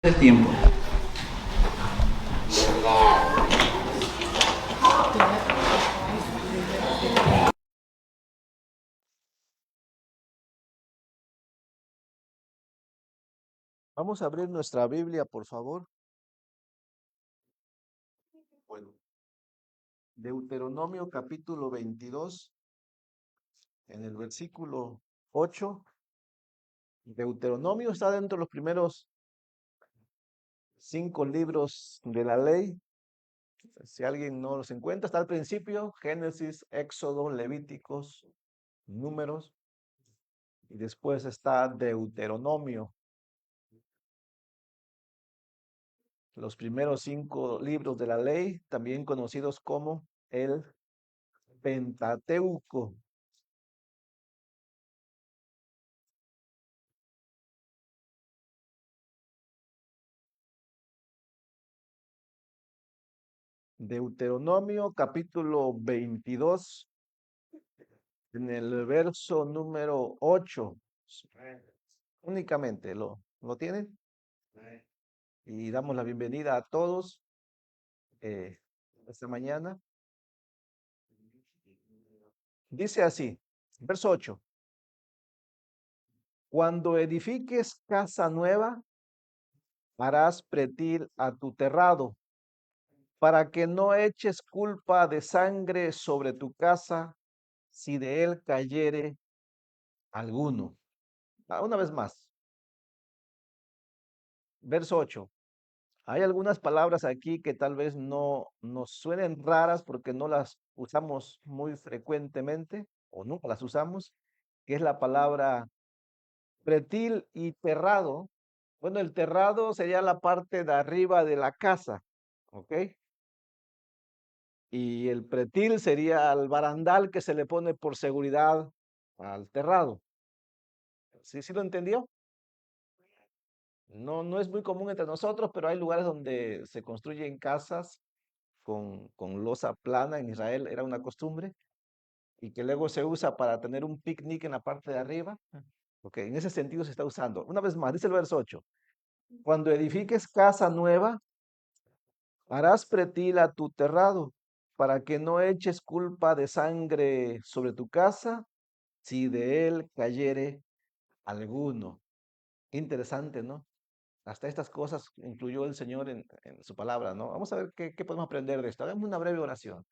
el tiempo. Vamos a abrir nuestra Biblia, por favor. Bueno, Deuteronomio capítulo 22, en el versículo 8. Deuteronomio está dentro de los primeros 5 libros de la ley. Si alguien no los encuentra, está al principio: Génesis, Éxodo, Levíticos, Números, y después está Deuteronomio. Los primeros 5 libros de la ley, también conocidos como el Pentateuco. Deuteronomio capítulo 22, en el verso número 8. Únicamente lo tienen. Y damos la bienvenida a todos eh, esta mañana. Dice así, verso 8: Cuando edifiques casa nueva, harás pretil a tu terrado, para que no eches culpa de sangre sobre tu casa, si de él cayere alguno. Una vez más, verso 8. Hay algunas palabras aquí que tal vez no nos suenen raras porque no las usamos muy frecuentemente o nunca las usamos, que es la palabra pretil y terrado. Bueno, el terrado sería la parte de arriba de la casa, ¿ok? Y el pretil sería el barandal que se le pone por seguridad al terrado. ¿Sí, sí lo entendió? No es muy común entre nosotros, pero hay lugares donde se construyen casas con losa plana. En Israel era una costumbre, y que luego se usa para tener un picnic en la parte de arriba. Ok, en ese sentido se está usando. Una vez más, dice el verso 8: Cuando edifiques casa nueva, harás pretil a tu terrado, para que no eches culpa de sangre sobre tu casa, si de él cayere alguno. Interesante, ¿no? Hasta estas cosas incluyó el Señor en su palabra, ¿no? Vamos a ver qué podemos aprender de esto. Hagamos una breve oración.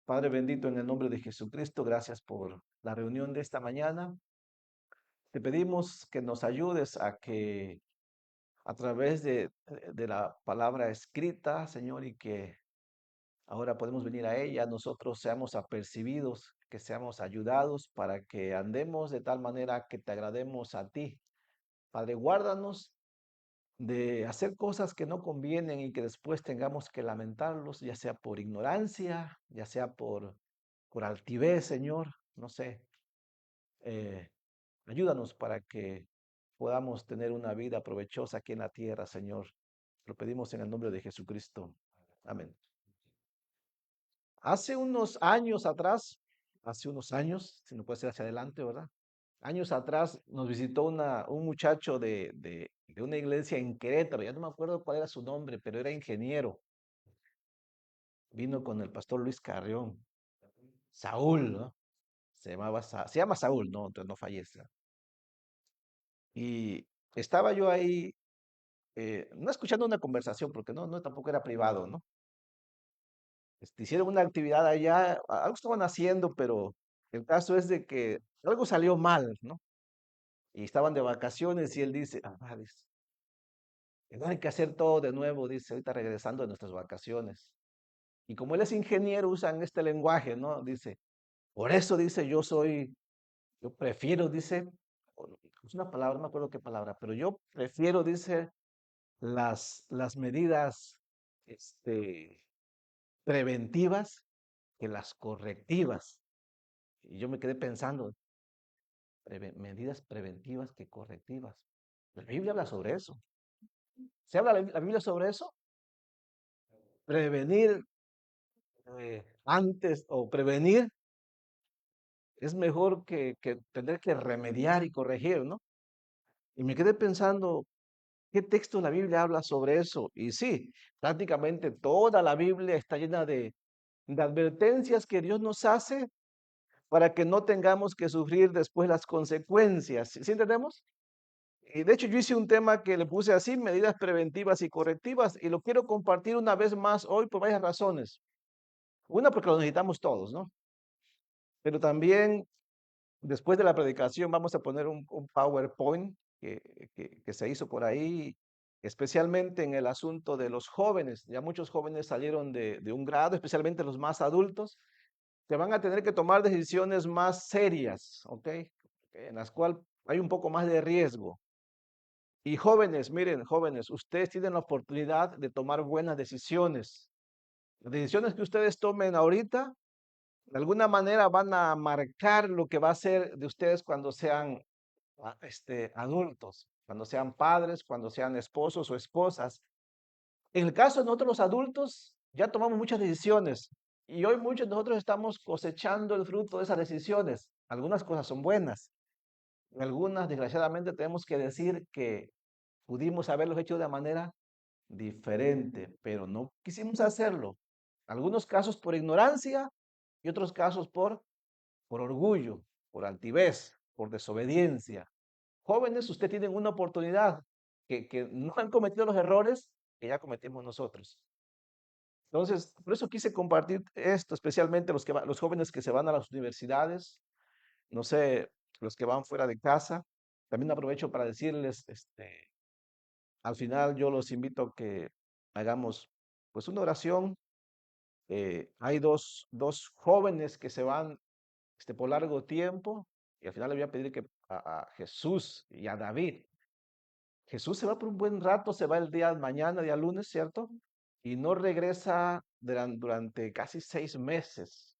Padre bendito, en el nombre de Jesucristo, gracias por la reunión de esta mañana. Te pedimos que nos ayudes a que a través de la palabra escrita, Señor, y que ahora podemos venir a ella, nosotros seamos apercibidos, que seamos ayudados para que andemos de tal manera que te agrademos a ti. Padre, guárdanos de hacer cosas que no convienen y que después tengamos que lamentarlos, ya sea por ignorancia, ya sea por altivez, Señor, no sé. eh, Ayúdanos para que podamos tener una vida provechosa aquí en la tierra, Señor. Lo pedimos en el nombre de Jesucristo. Amén. Hace unos años atrás, hace unos años, si no puede ser hacia adelante, ¿verdad? Años atrás nos visitó un muchacho de una iglesia en Querétaro. Ya no me acuerdo cuál era su nombre, pero era ingeniero. Vino con el pastor Luis Carrión. Saúl, ¿no? Se llama Saúl, no, entonces no fallece. Y estaba yo ahí, no escuchando una conversación, porque no tampoco era privado, ¿no? Hicieron una actividad allá, algo estaban haciendo, pero el caso es de que algo salió mal, ¿no? Y estaban de vacaciones y él dice, dice, no hay que hacer todo de nuevo, dice, ahorita regresando de nuestras vacaciones. Y como él es ingeniero, usan este lenguaje, ¿no? Dice, por eso dice, yo prefiero, dice, es una palabra, no me acuerdo qué palabra, pero yo prefiero, dice, las medidas, este, preventivas que las correctivas. Y yo me quedé pensando, medidas preventivas que correctivas. La Biblia habla sobre eso. ¿Se habla la Biblia sobre eso? Prevenir antes o prevenir es mejor que tener que remediar y corregir, ¿no? Y me quedé pensando, ¿Qué texto de la Biblia habla sobre eso? Y sí, prácticamente toda la Biblia está llena de advertencias que Dios nos hace para que no tengamos que sufrir después las consecuencias. ¿Sí entendemos? Y de hecho yo hice un tema que le puse así, medidas preventivas y correctivas, y lo quiero compartir una vez más hoy por varias razones. Una, porque lo necesitamos todos, ¿no? Pero también después de la predicación vamos a poner un PowerPoint que, que se hizo por ahí, especialmente en el asunto de los jóvenes. Ya muchos jóvenes salieron de un grado, especialmente los más adultos, que van a tener que tomar decisiones más serias, ¿ok? En las cuales hay un poco más de riesgo. Y jóvenes, miren, jóvenes, ustedes tienen la oportunidad de tomar buenas decisiones. Las decisiones que ustedes tomen ahorita, de alguna manera van a marcar lo que va a ser de ustedes cuando sean adultos, cuando sean padres, cuando sean esposos o esposas. En el caso de nosotros los adultos, ya tomamos muchas decisiones y hoy muchos de nosotros estamos cosechando el fruto de esas decisiones. Algunas cosas son buenas, en algunas, desgraciadamente, tenemos que decir que pudimos haberlos hecho de manera diferente, pero no quisimos hacerlo. Algunos casos por ignorancia y otros casos por orgullo, por altivez, por desobediencia. Jóvenes, ustedes tienen una oportunidad que no han cometido los errores que ya cometimos nosotros. Entonces, por eso quise compartir esto, especialmente los jóvenes que se van a las universidades, no sé, los que van fuera de casa. También aprovecho para decirles, al final yo los invito a que hagamos pues una oración. Hay dos jóvenes que se van por largo tiempo y al final le voy a pedir que a Jesús y a David. Jesús se va por un buen rato, se va el día mañana, día lunes, ¿cierto? Y no regresa durante casi 6 meses,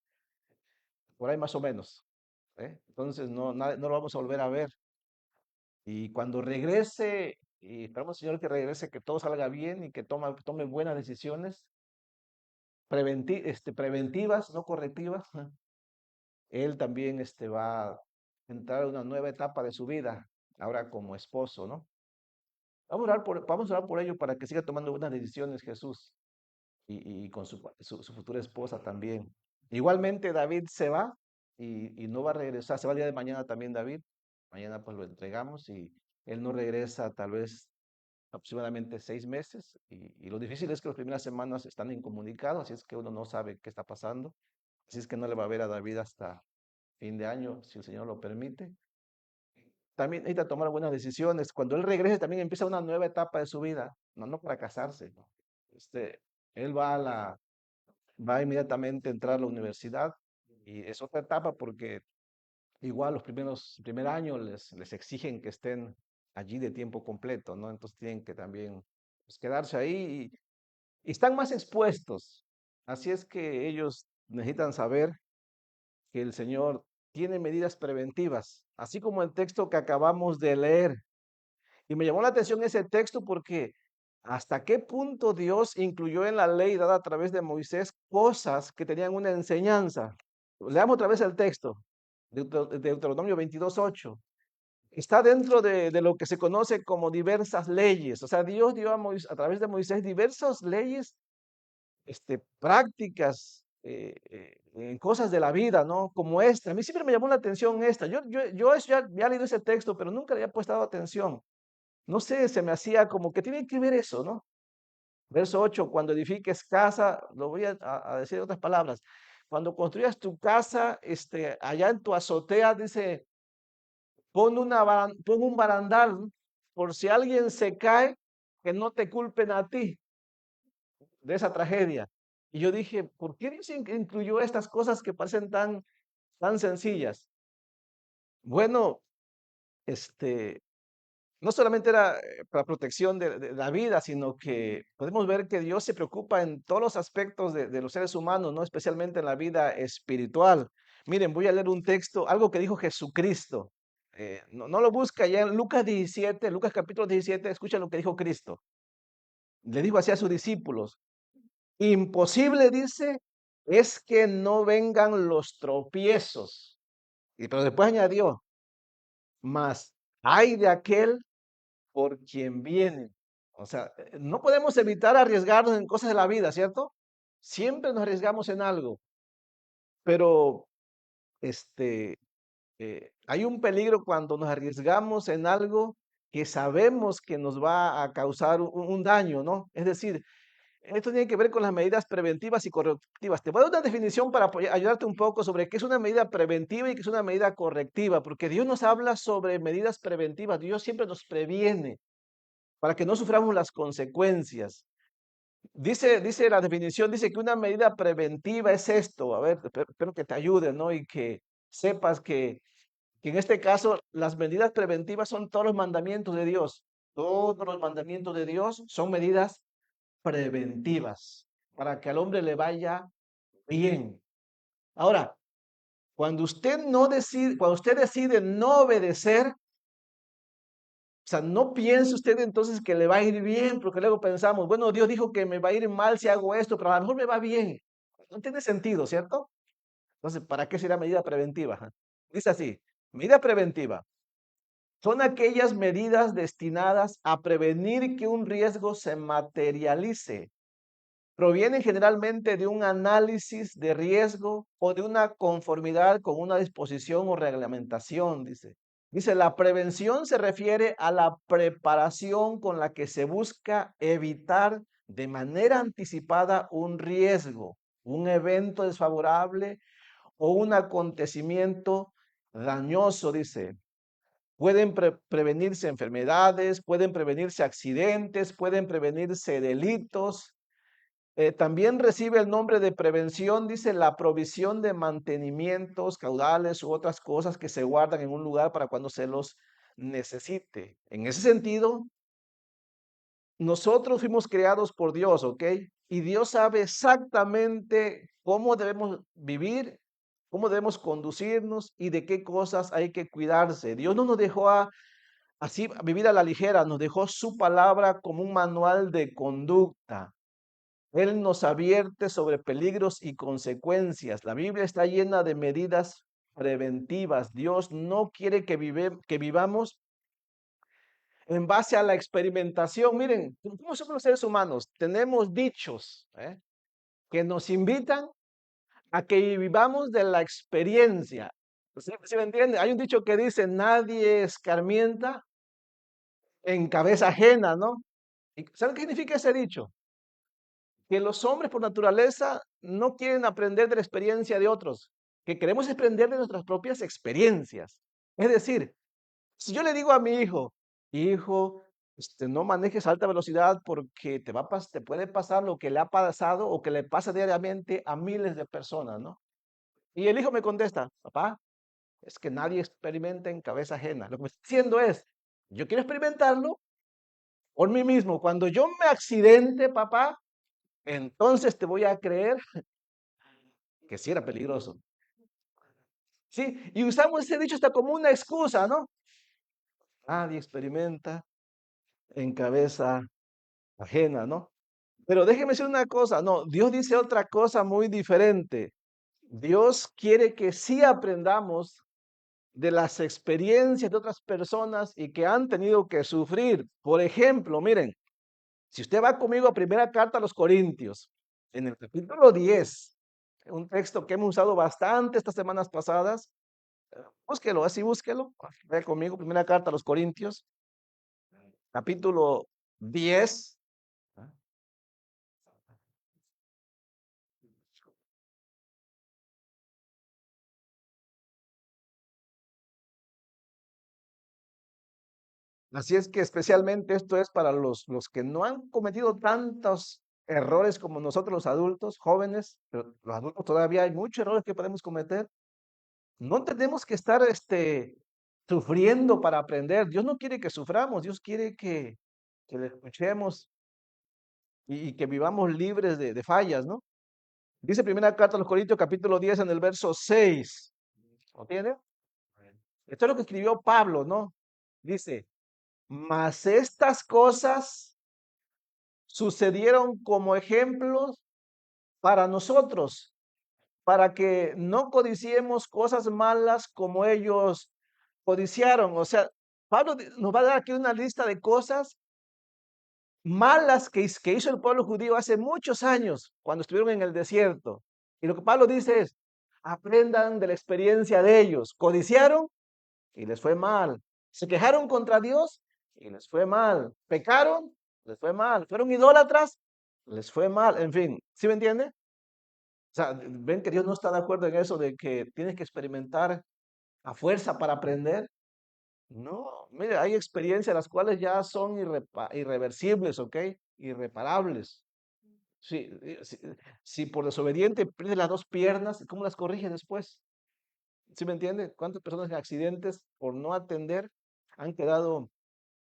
por ahí más o menos. Entonces no lo vamos a volver a ver. Y cuando regrese, y esperamos, Señor, que regrese, que todo salga bien y que tome buenas decisiones, preventivas, no correctivas. Él también va a entrar a una nueva etapa de su vida, ahora como esposo, ¿no? Vamos a orar por ello para que siga tomando buenas decisiones Jesús y con su futura esposa también. Igualmente David se va y no va a regresar, se va el día de mañana también David. Mañana pues lo entregamos y él no regresa tal vez aproximadamente 6 meses y lo difícil es que las primeras semanas están incomunicados, así es que uno no sabe qué está pasando, así es que no le va a ver a David hasta fin de año, si el Señor lo permite. También necesita tomar buenas decisiones. Cuando él regrese, también empieza una nueva etapa de su vida, no para casarse, ¿no? Este, él va inmediatamente a entrar a la universidad y es otra etapa porque igual el primer año les exigen que estén allí de tiempo completo, ¿no? Entonces tienen que también pues, quedarse ahí y están más expuestos. Así es que ellos necesitan saber que el Señor tiene medidas preventivas, así como el texto que acabamos de leer. Y me llamó la atención ese texto porque hasta qué punto Dios incluyó en la ley dada a través de Moisés cosas que tenían una enseñanza. Leamos otra vez el texto, Deuteronomio 22:8. Está dentro de lo que se conoce como diversas leyes. O sea, Dios dio a través de Moisés diversas leyes prácticas en cosas de la vida, ¿no? Como esta. A mí siempre me llamó la atención esta. Yo ya he leído ese texto, pero nunca le había prestado atención. No sé, se me hacía como que tiene que ver eso, ¿no? Verso 8, cuando edifiques casa, lo voy a decir en otras palabras, cuando construyas tu casa, allá en tu azotea, dice, pon un barandal por si alguien se cae, que no te culpen a ti de esa tragedia. Y yo dije, ¿por qué Dios incluyó estas cosas que parecen tan sencillas? Bueno, este, no solamente era para protección de la vida, sino que podemos ver que Dios se preocupa en todos los aspectos de los seres humanos, ¿no? Especialmente en la vida espiritual. Miren, voy a leer un texto, algo que dijo Jesucristo. No lo busca ya en Lucas 17, Lucas capítulo 17, escucha lo que dijo Cristo. Le dijo así a sus discípulos, imposible, dice, es que no vengan los tropiezos. Pero después añadió, mas hay de aquel por quien viene. O sea, no podemos evitar arriesgarnos en cosas de la vida, ¿cierto? Siempre nos arriesgamos en algo, pero este, hay un peligro cuando nos arriesgamos en algo que sabemos que nos va a causar un daño, ¿no? Es decir, esto tiene que ver con las medidas preventivas y correctivas. Te voy a dar una definición para ayudarte un poco sobre qué es una medida preventiva y qué es una medida correctiva, porque Dios nos habla sobre medidas preventivas. Dios siempre nos previene para que no suframos las consecuencias. Dice la definición, dice que una medida preventiva es esto. A ver, espero que te ayude, ¿no? Y que sepas que en este caso las medidas preventivas son todos los mandamientos de Dios. Todos los mandamientos de Dios son medidas preventivas para que al hombre le vaya bien. Ahora, cuando usted decide no obedecer, o sea, no piense usted entonces que le va a ir bien, porque luego pensamos, bueno, Dios dijo que me va a ir mal si hago esto, pero a lo mejor me va bien. No tiene sentido, ¿cierto? Entonces, ¿para qué será medida preventiva? Dice así, medida preventiva son aquellas medidas destinadas a prevenir que un riesgo se materialice. Provienen generalmente de un análisis de riesgo o de una conformidad con una disposición o reglamentación, dice. Dice, la prevención se refiere a la preparación con la que se busca evitar de manera anticipada un riesgo, un evento desfavorable o un acontecimiento dañoso, dice. Pueden prevenirse enfermedades, pueden prevenirse accidentes, pueden prevenirse delitos. También recibe el nombre de prevención, dice la provisión de mantenimientos, caudales u otras cosas que se guardan en un lugar para cuando se los necesite. En ese sentido, nosotros fuimos creados por Dios, ¿ok? Y Dios sabe exactamente cómo debemos vivir, cómo debemos conducirnos y de qué cosas hay que cuidarse. Dios no nos dejó así vivir a la ligera, nos dejó su palabra como un manual de conducta. Él nos advierte sobre peligros y consecuencias. La Biblia está llena de medidas preventivas. Dios no quiere que vivamos en base a la experimentación. Miren, ¿cómo somos los seres humanos? Tenemos dichos que nos invitan a que vivamos de la experiencia. ¿Sí me entiende? Hay un dicho que dice, nadie escarmienta en cabeza ajena, ¿no? ¿Y saben qué significa ese dicho? Que los hombres por naturaleza no quieren aprender de la experiencia de otros, que queremos aprender de nuestras propias experiencias. Es decir, si yo le digo a mi hijo, no manejes a alta velocidad porque te puede pasar lo que le ha pasado o que le pasa diariamente a miles de personas, ¿no? Y el hijo me contesta, papá, es que nadie experimenta en cabeza ajena. Lo que me está diciendo es, yo quiero experimentarlo por mí mismo. Cuando yo me accidente, papá, entonces te voy a creer que sí era peligroso. Sí, y usamos ese dicho hasta como una excusa, ¿no? Nadie experimenta en cabeza ajena, ¿no? Pero déjeme decir una cosa, no, Dios dice otra cosa muy diferente. Dios quiere que sí aprendamos de las experiencias de otras personas y que han tenido que sufrir. Por ejemplo, miren, si usted va conmigo a primera carta a los Corintios, en el capítulo 10, un texto que hemos usado bastante estas semanas pasadas, búsquelo, así búsquelo. Ve conmigo, primera carta a los Corintios, capítulo 10. Así es que especialmente esto es para los que no han cometido tantos errores como nosotros los adultos, jóvenes, pero los adultos todavía hay muchos errores que podemos cometer. No tenemos que estar sufriendo para aprender. Dios no quiere que suframos, Dios quiere que le escuchemos y que vivamos libres de fallas, ¿no? Dice primera carta a los Corintios, capítulo 10 en el verso 6. ¿Lo tiene? Esto es lo que escribió Pablo, ¿no? Dice, mas estas cosas sucedieron como ejemplos para nosotros, para que no codiciemos cosas malas como ellos codiciaron. O sea, Pablo nos va a dar aquí una lista de cosas malas que hizo el pueblo judío hace muchos años, cuando estuvieron en el desierto. Y lo que Pablo dice es, aprendan de la experiencia de ellos. Codiciaron y les fue mal. Se quejaron contra Dios y les fue mal. Pecaron, les fue mal. Fueron idólatras, les fue mal. En fin, ¿sí me entiende? O sea, ven que Dios no está de acuerdo en eso de que tienes que experimentar a fuerza para aprender. No, mire, hay experiencias las cuales ya son irreversibles, ¿ok? Irreparables. Sí, si por desobediente pierdes las dos piernas, ¿cómo las corriges después? ¿Sí me entiende? ¿Cuántas personas en accidentes por no atender han quedado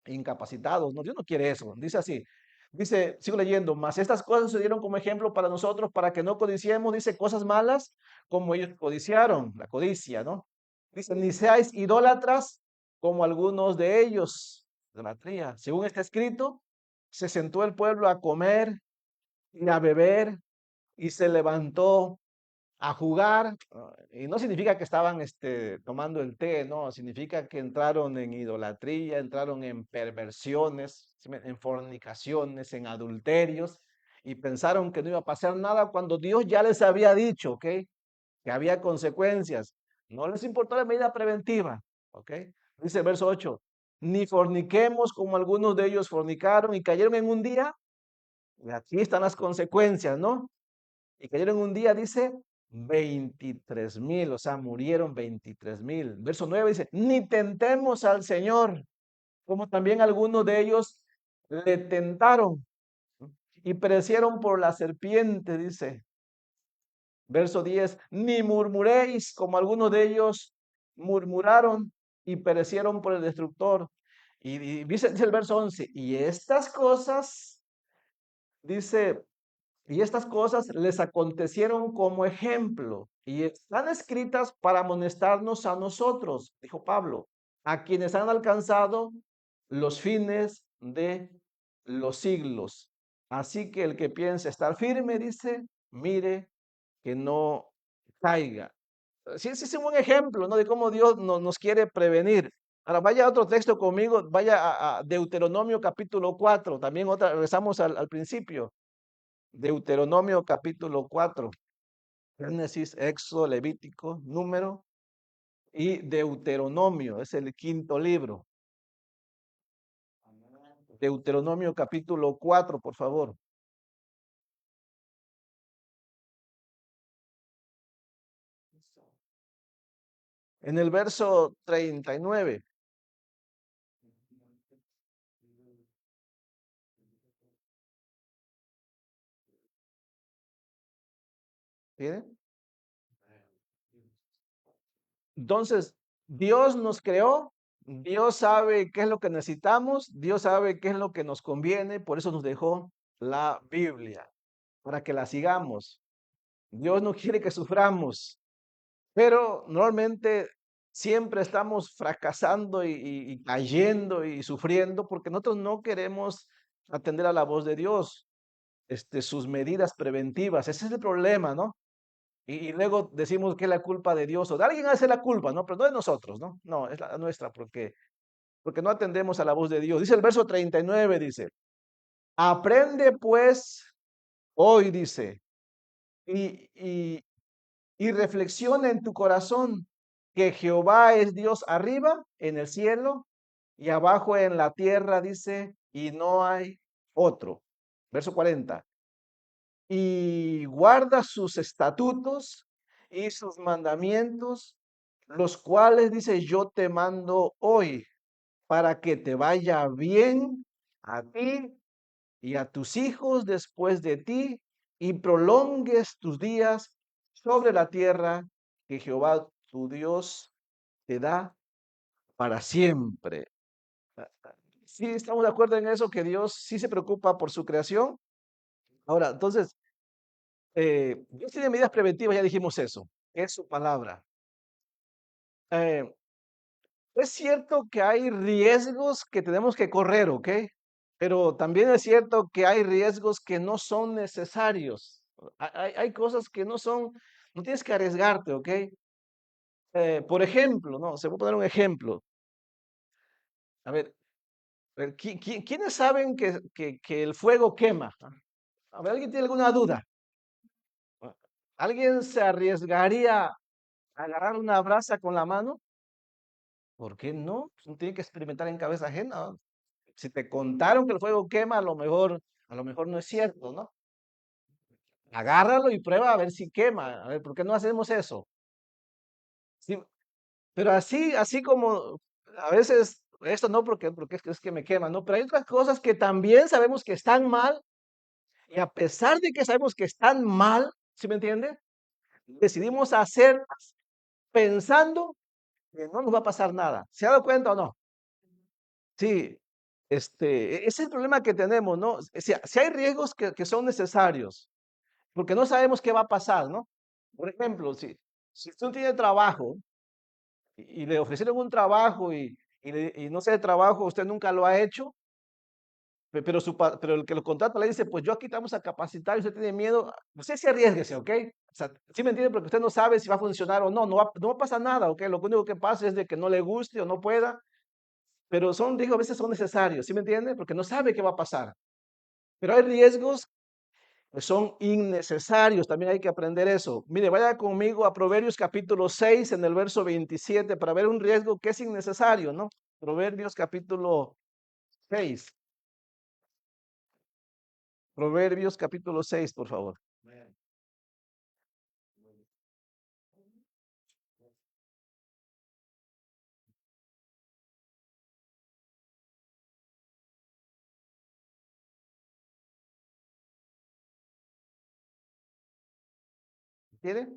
incapacitados? No, Dios no quiere eso. Dice así, dice, sigo leyendo, mas estas cosas se dieron como ejemplo para nosotros, para que no codiciemos, dice, cosas malas como ellos codiciaron, la codicia, ¿no? Dice, ni seáis idólatras como algunos de ellos. Idolatría. Según está escrito, se sentó el pueblo a comer y a beber y se levantó a jugar, y no significa que estaban tomando el té, no, significa que entraron en idolatría, entraron en perversiones, en fornicaciones, en adulterios, y pensaron que no iba a pasar nada cuando Dios ya les había dicho, ¿ok? Que había consecuencias. No les importó la medida preventiva, ¿ok? Dice el verso 8, ni forniquemos como algunos de ellos fornicaron y cayeron en un día, y aquí están las consecuencias, ¿no? Y cayeron un día, dice, 23,000, o sea, murieron 23,000. Verso 9 dice, ni tentemos al Señor, como también algunos de ellos le tentaron y perecieron por la serpiente, dice. Verso 10, ni murmuréis, como algunos de ellos murmuraron y perecieron por el destructor. Y dice el verso 11, y estas cosas, dice, y estas cosas les acontecieron como ejemplo y están escritas para amonestarnos a nosotros, dijo Pablo, a quienes han alcanzado los fines de los siglos. Así que el que piense estar firme, dice, mire que no caiga. Sí, sí, es un buen ejemplo, ¿no? De cómo Dios nos quiere prevenir. Ahora vaya a otro texto conmigo, vaya a Deuteronomio capítulo 4, también otra, regresamos al principio. Deuteronomio capítulo 4, Génesis, Éxodo, Levítico, Número y Deuteronomio, es el quinto libro. Deuteronomio capítulo 4, por favor. En el verso 39. ¿Tiene? Entonces, Dios nos creó, Dios sabe qué es lo que necesitamos, Dios sabe qué es lo que nos conviene, por eso nos dejó la Biblia, para que la sigamos. Dios no quiere que suframos. Pero normalmente siempre estamos fracasando y cayendo y sufriendo porque nosotros no queremos atender a la voz de Dios, sus medidas preventivas. Ese es el problema, ¿no? Y luego decimos que es la culpa de Dios o de alguien hace la culpa, ¿no? Pero no de nosotros, ¿no? No, es la nuestra porque no atendemos a la voz de Dios. Dice el verso 39, dice, aprende pues hoy, dice, y, y reflexiona en tu corazón que Jehová es Dios arriba en el cielo y abajo en la tierra, dice, y no hay otro. Verso 40. Y guarda sus estatutos y sus mandamientos, los cuales, dice, yo te mando hoy para que te vaya bien a ti y a tus hijos después de ti, y prolongues tus días sobre la tierra que Jehová tu Dios te da para siempre. Sí, estamos de acuerdo en eso, que Dios sí se preocupa por su creación. Ahora, entonces, Dios tiene medidas preventivas, ya dijimos eso, es su palabra. Eh, es cierto que hay riesgos que tenemos que correr, ¿ok? Pero también es cierto que hay riesgos que no son necesarios. Hay cosas que no son, no tienes que arriesgarte, ¿ok? Por ejemplo, ¿no? Se puede poner un ejemplo. A ver, ¿Quiénes saben que el fuego quema? A ver, ¿alguien tiene alguna duda? ¿Alguien se arriesgaría a agarrar una brasa con la mano? ¿Por qué no? Uno tiene que experimentar en cabeza ajena. Si te contaron que el fuego quema, a lo mejor no es cierto, ¿no? Agárralo y prueba a ver si quema. A ver, ¿por qué no hacemos eso? Sí, pero así como a veces, esto no porque es que me quema, ¿no? Pero hay otras cosas que también sabemos que están mal y a pesar de que sabemos que están mal, ¿sí me entiende? Decidimos hacerlas pensando que no nos va a pasar nada. ¿Se ha dado cuenta o no? Sí, ese es el problema que tenemos, ¿no? Si hay riesgos que son necesarios, porque no sabemos qué va a pasar, ¿no? Por ejemplo, si usted tiene trabajo y le ofrecieron un trabajo y no sé de trabajo, usted nunca lo ha hecho, pero el que lo contrata le dice, pues yo aquí te vamos a capacitar y usted tiene miedo, usted se arriesguese, ¿ok? O sea, sí me entiende, porque usted no sabe si va a funcionar o no, no va a pasar nada, ¿ok? Lo único que pasa es de que no le guste o no pueda, pero son riesgos a veces son necesarios, ¿sí me entiende? Porque no sabe qué va a pasar. Pero hay riesgos que son innecesarios, también hay que aprender eso. Mire, vaya conmigo a Proverbios capítulo 6 en el verso 27 para ver un riesgo que es innecesario, ¿no? Proverbios capítulo 6. Proverbios capítulo 6, por favor. ¿Tiene?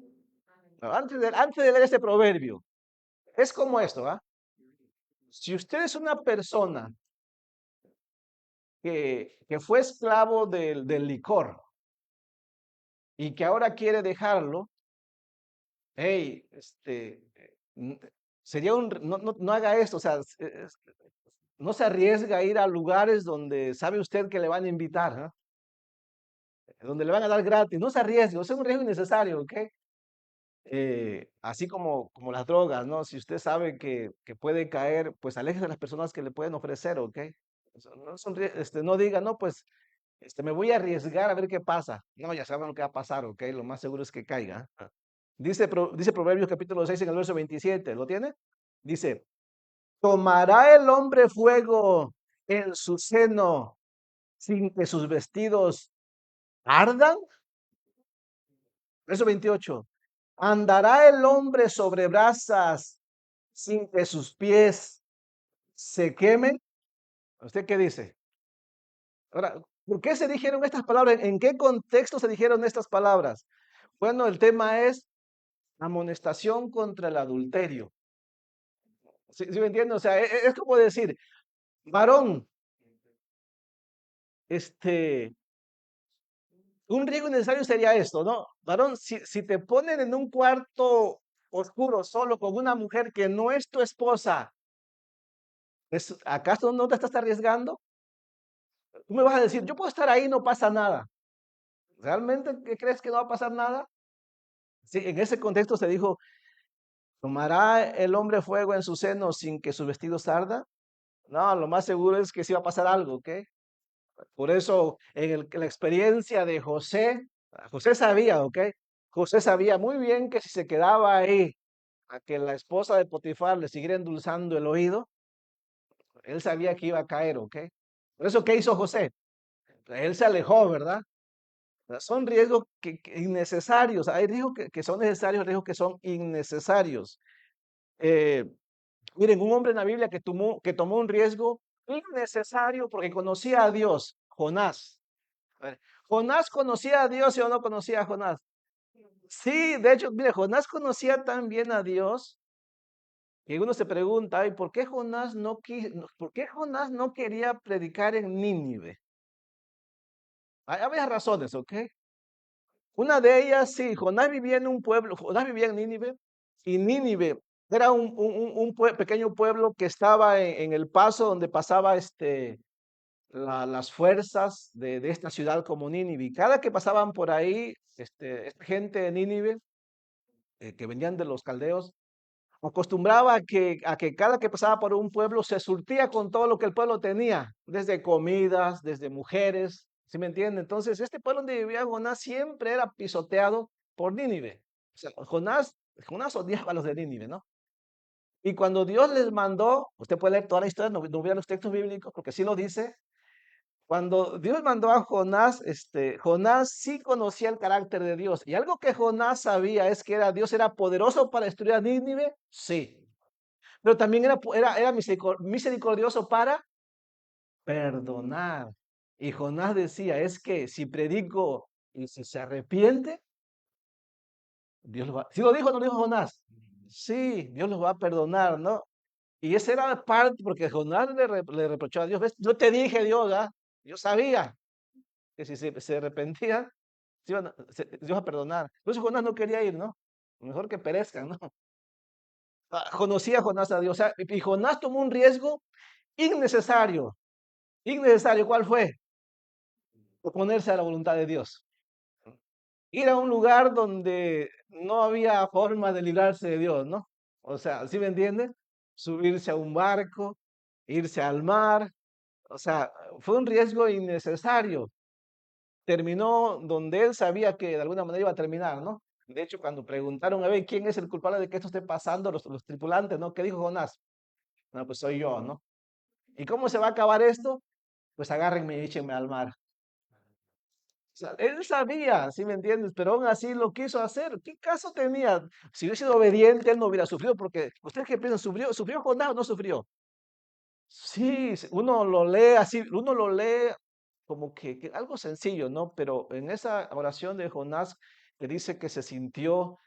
No, antes de leer este proverbio, es como esto, ¿ah? Si usted es una persona que fue esclavo del licor y que ahora quiere dejarlo, hey, n- sería no haga esto, o sea, no se arriesga a ir a lugares donde sabe usted que le van a invitar, ¿ah? Donde le van a dar gratis, no se arriesgue, o sea, es un riesgo innecesario, ¿ok? Así como las drogas, ¿no? Si usted sabe que puede caer, pues aléjese de las personas que le pueden ofrecer, ¿ok? No, no diga, no, pues me voy a arriesgar a ver qué pasa. No, ya saben lo que va a pasar, ¿ok? Lo más seguro es que caiga. Dice Proverbios capítulo 6 en el verso 27, ¿lo tiene? Dice, ¿tomará el hombre fuego en su seno sin que sus vestidos ardan? Verso 28. ¿Andará el hombre sobre brasas sin que sus pies se quemen? ¿Usted qué dice? Ahora, ¿por qué se dijeron estas palabras? ¿En qué contexto se dijeron estas palabras? Bueno, el tema es amonestación contra el adulterio. ¿Sí me entiende? O sea, es como decir, varón, este, un riesgo innecesario sería esto, ¿no? Varón, si te ponen en un cuarto oscuro solo con una mujer que no es tu esposa, ¿acaso no te estás arriesgando? Tú me vas a decir, yo puedo estar ahí, no pasa nada. ¿Realmente qué crees que no va a pasar nada? Sí, en ese contexto se dijo, ¿tomará el hombre fuego en su seno sin que su vestido arda? No, lo más seguro es que sí va a pasar algo, ¿ok? Por eso, la experiencia de José, José sabía, ¿ok? José sabía muy bien que si se quedaba ahí a que la esposa de Potifar le siguiera endulzando el oído, él sabía que iba a caer, ¿ok? Por eso, ¿qué hizo José? Él se alejó, ¿verdad? Son riesgos innecesarios. Hay riesgos que son necesarios, riesgos que son innecesarios. Eh, Miren, un hombre en la Biblia que tomó un riesgo innecesario porque conocía a Dios, Jonás. A ver, ¿Jonás conocía a Dios o no conocía a Jonás? Sí, de hecho, mire, Jonás conocía tan bien a Dios que uno se pregunta, ay, ¿por qué Jonás no quería predicar en Nínive? Hay varias razones, ¿ok? Una de ellas, sí, Jonás vivía en un pueblo, Jonás vivía en Nínive, y Nínive era un pequeño pueblo que estaba en el paso donde pasaba las fuerzas de esta ciudad como Nínive. Y cada que pasaban por ahí, esta gente de Nínive, que venían de los caldeos, acostumbraba a que cada que pasaba por un pueblo se surtía con todo lo que el pueblo tenía, desde comidas, desde mujeres, ¿sí me entiende? Entonces, este pueblo donde vivía Jonás siempre era pisoteado por Nínive. O sea, Jonás odiaba a los de Nínive, ¿no? Y cuando Dios les mandó, usted puede leer toda la historia, no vea los textos bíblicos, porque sí lo dice. Cuando Dios mandó a Jonás, Jonás sí conocía el carácter de Dios. Y algo que Jonás sabía es que Dios era poderoso para destruir a Nínive, sí. Pero también era misericordioso para perdonar. Y Jonás decía, es que si predico y si se arrepiente, Dios lo va. ¿Sí lo dijo o no lo dijo Jonás? Sí, Dios los va a perdonar, ¿no? Y esa era parte, porque Jonás le reprochó a Dios, ¿ves? Yo te dije, Dios, ¿ah? Yo sabía que si se arrepentían, Dios va a perdonar. Por eso Jonás no quería ir, ¿no? Mejor que perezcan, ¿no? Conocía Jonás a Dios, o sea, y Jonás tomó un riesgo innecesario. Innecesario, ¿cuál fue? Oponerse a la voluntad de Dios. Ir a un lugar donde no había forma de librarse de Dios, ¿no? O sea, ¿sí me entienden? Subirse a un barco, irse al mar, o sea, fue un riesgo innecesario. Terminó donde él sabía que de alguna manera iba a terminar, ¿no? De hecho, cuando preguntaron a ver quién es el culpable de que esto esté pasando, los tripulantes, ¿no? ¿Qué dijo Jonás? No, pues soy yo, ¿no? ¿Y cómo se va a acabar esto? Pues agárrenme y échenme al mar. O sea, él sabía, ¿sí me entiendes? Pero aún así lo quiso hacer. ¿Qué caso tenía? Si hubiera sido obediente, él no hubiera sufrido, porque ¿ustedes qué piensan? ¿Sufrió Jonás o no sufrió? Sí, uno lo lee así, uno lo lee como que algo sencillo, ¿no? Pero en esa oración de Jonás que dice que se sintió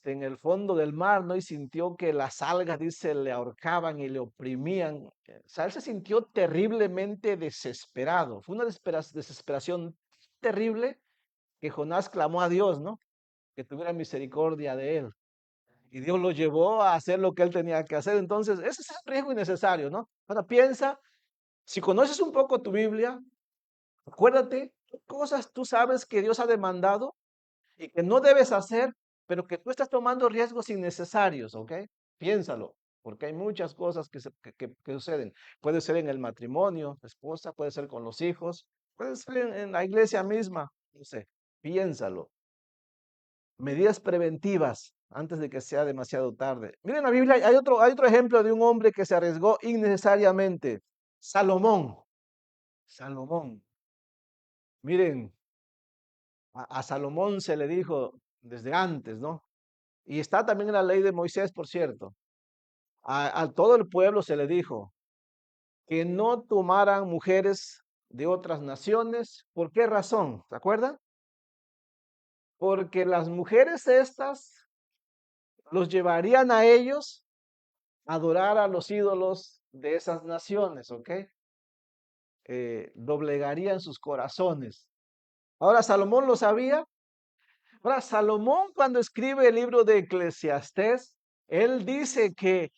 en el fondo del mar, ¿no? Y sintió que las algas, dice, le ahorcaban y le oprimían. O sea, él se sintió terriblemente desesperado. Fue una desesperación terrible que Jonás clamó a Dios, ¿no? Que tuviera misericordia de él. Y Dios lo llevó a hacer lo que él tenía que hacer. Entonces, ese es el riesgo innecesario, ¿no? Ahora piensa, si conoces un poco tu Biblia, acuérdate qué cosas tú sabes que Dios ha demandado y que no debes hacer, pero que tú estás tomando riesgos innecesarios, ¿ok? Piénsalo, porque hay muchas cosas que suceden. Puede ser en el matrimonio, esposa, puede ser con los hijos, puede ser en la iglesia misma, no sé, piénsalo. Medidas preventivas antes de que sea demasiado tarde. Miren la Biblia, hay otro ejemplo de un hombre que se arriesgó innecesariamente. Salomón. Salomón. Miren, a Salomón se le dijo desde antes, ¿no? Y está también en la ley de Moisés, por cierto. A todo el pueblo se le dijo que no tomaran mujeres de otras naciones. ¿Por qué razón? ¿Se acuerdan? Porque las mujeres estas los llevarían a ellos a adorar a los ídolos de esas naciones, ¿ok? Doblegarían sus corazones. Ahora, Salomón lo sabía. Ahora, Salomón cuando escribe el libro de Eclesiastés, él dice que